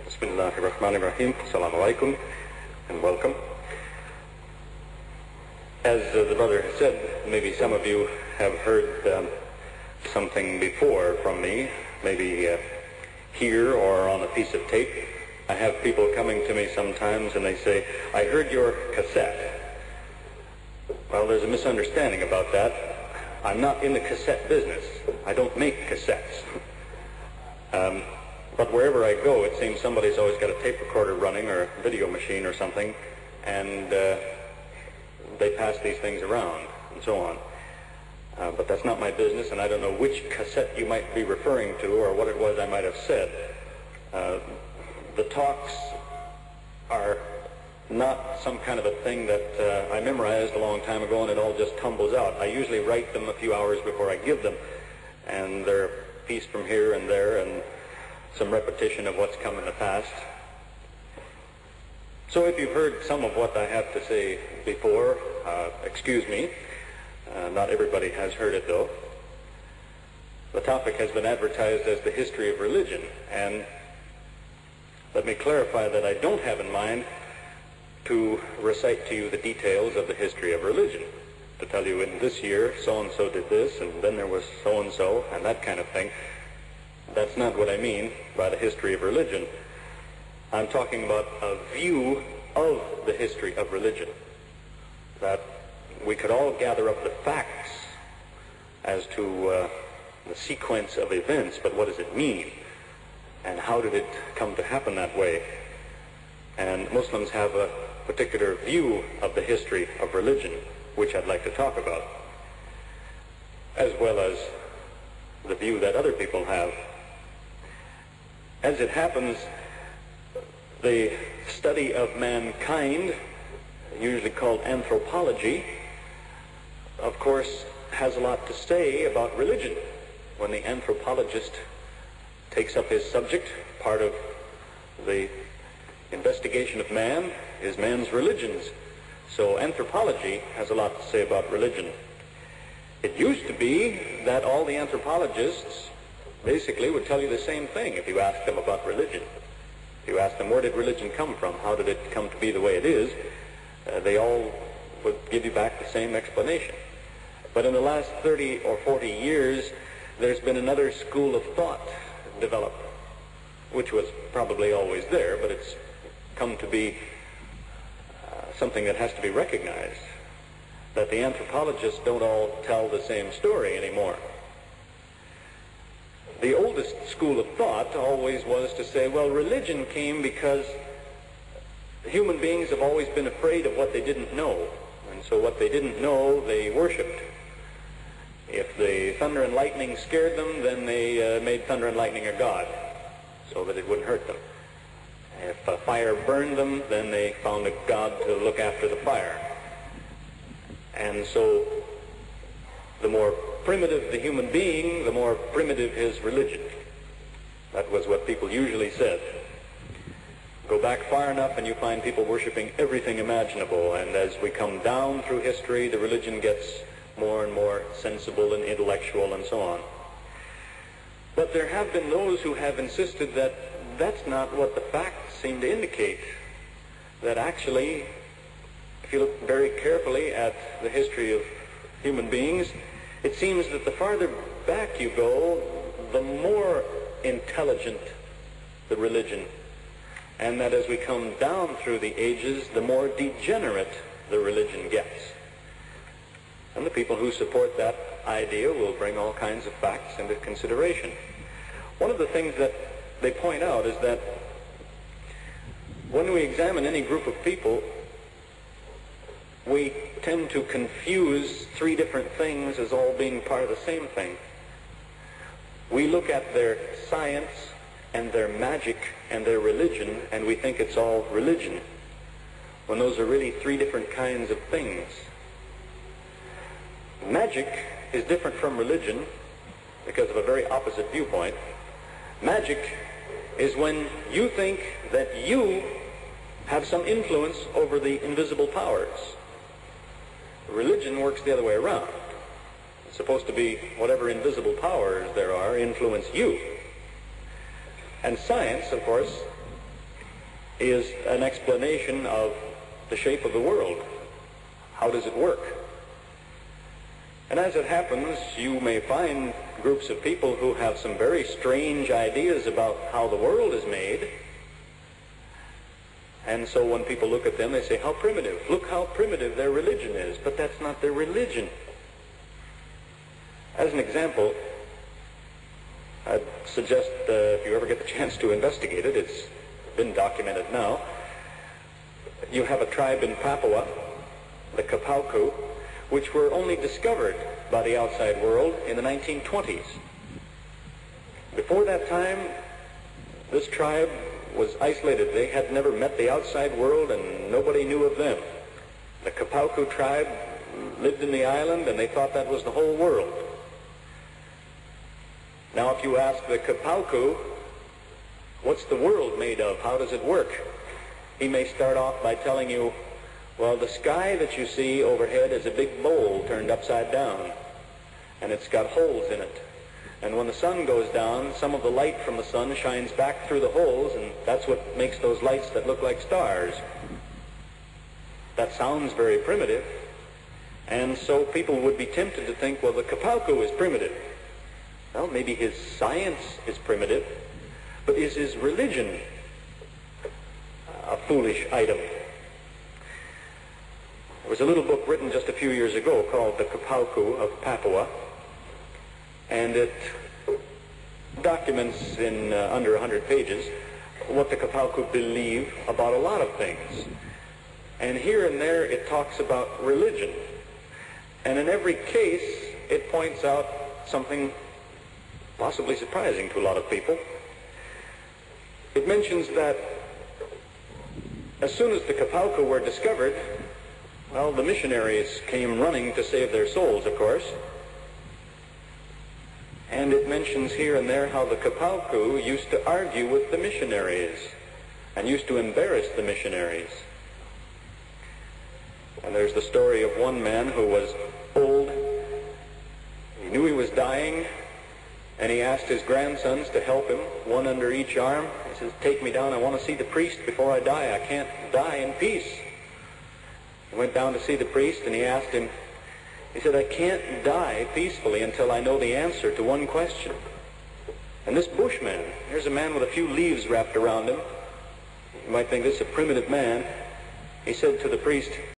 Bismillahirrahmanirrahim. Assalamu alaikum and welcome. As the brother has said, maybe some of you have heard something before from me, maybe here or on a piece of tape. I have people coming to me sometimes and they say, "I heard your cassette." Well, there's a misunderstanding about that. I'm not in the cassette business. I don't make cassettes. But wherever I go, it seems somebody's always got a tape recorder running or a video machine or something, and they pass these things around and so on. But that's not my business, and I don't know which cassette you might be referring to or what it was I might have said. The talks are not some kind of a thing that I memorized a long time ago and it all just tumbles out. I usually write them a few hours before I give them, and they're a piece from here and there and some repetition of what's come in the past. So if you've heard some of what I have to say before, excuse me. Not everybody has heard it, though. The topic has been advertised as the history of religion, and let me clarify that I don't have in mind to recite to you the details of the history of religion, to tell you in this year so-and-so did this, and then there was so-and-so, and that kind of thing. That's not what I mean by the history of religion. I'm talking about a view of the history of religion, that we could all gather up the facts as to the sequence of events, but what does it mean? And how did it come to happen that way? And Muslims have a particular view of the history of religion, which I'd like to talk about, as well as the view that other people have. As it happens, the study of mankind, usually called anthropology, of course, has a lot to say about religion. When the anthropologist takes up his subject, part of the investigation of man is man's religions. So anthropology has a lot to say about religion. It used to be that all the anthropologists basically would tell you the same thing if you asked them about religion. If you asked them, where did religion come from? How did it come to be the way it is? They all would give you back the same explanation. But in the last 30 or 40 years, there's been another school of thought develop, which was probably always there, but it's come to be something that has to be recognized, that the anthropologists don't all tell the same story anymore. The oldest school of thought always was to say, well, religion came because human beings have always been afraid of what they didn't know, and so what they didn't know, they worshipped. If the thunder and lightning scared them, then they made thunder and lightning a god, so that it wouldn't hurt them. If a fire burned them, then they found a god to look after the fire. And so the more primitive the human being, the more primitive his religion. That was what people usually said. Go back far enough and you find people worshiping everything imaginable, and as we come down through history, the religion gets more and more sensible and intellectual and so on. But there have been those who have insisted that that's not what the facts seem to indicate. That actually, if you look very carefully at the history of human beings, it seems that the farther back you go, the more intelligent the religion, and that as we come down through the ages, the more degenerate the religion gets. And the people who support that idea will bring all kinds of facts into consideration. One of the things that they point out is that when we examine any group of people, we tend to confuse three different things as all being part of the same thing. We look at their science and their magic and their religion, and we think it's all religion, when those are really three different kinds of things. Magic is different from religion because of a very opposite viewpoint. Magic is when you think that you have some influence over the invisible powers. Religion works the other way around. It's supposed to be whatever invisible powers there are influence you. And science, of course, is an explanation of the shape of the world. How does it work? And as it happens, you may find groups of people who have some very strange ideas about how the world is made. And so when people look at them, they say, how primitive. Look how primitive their religion is. But that's not their religion. As an example, I'd suggest if you ever get the chance to investigate it, it's been documented now. You have a tribe in Papua, the Kapauku, which were only discovered by the outside world in the 1920s. Before that time, this tribe was isolated. They had never met the outside world, and nobody knew of them. The Kapauku tribe lived in the island, and they thought that was the whole world. Now, if you ask the Kapauku, what's the world made of? How does it work? He may start off by telling you, well, the sky that you see overhead is a big bowl turned upside down, and it's got holes in it. And when the sun goes down, some of the light from the sun shines back through the holes, and that's what makes those lights that look like stars. That sounds very primitive, and so people would be tempted to think, well, the Kapauku is primitive. Well, maybe his science is primitive, but is his religion a foolish item? There was a little book written just a few years ago called The Kapauku of Papua, and it documents in under 100 pages what the Kapauku believe about a lot of things. And here and there it talks about religion. And in every case it points out something possibly surprising to a lot of people. It mentions that as soon as the Kapauku were discovered, well, the missionaries came running to save their souls, of course. And it mentions here and there how the Kapauku used to argue with the missionaries and used to embarrass the missionaries. And there's the story of one man who was old. He knew he was dying, and he asked his grandsons to help him, one under each arm. He says, take me down, I want to see the priest before I die. I can't die in peace. He went down to see the priest, and he asked him, he said, I can't die peacefully until I know the answer to one question. And this bushman, here's a man with a few leaves wrapped around him. You might think this is a primitive man. He said to the priest,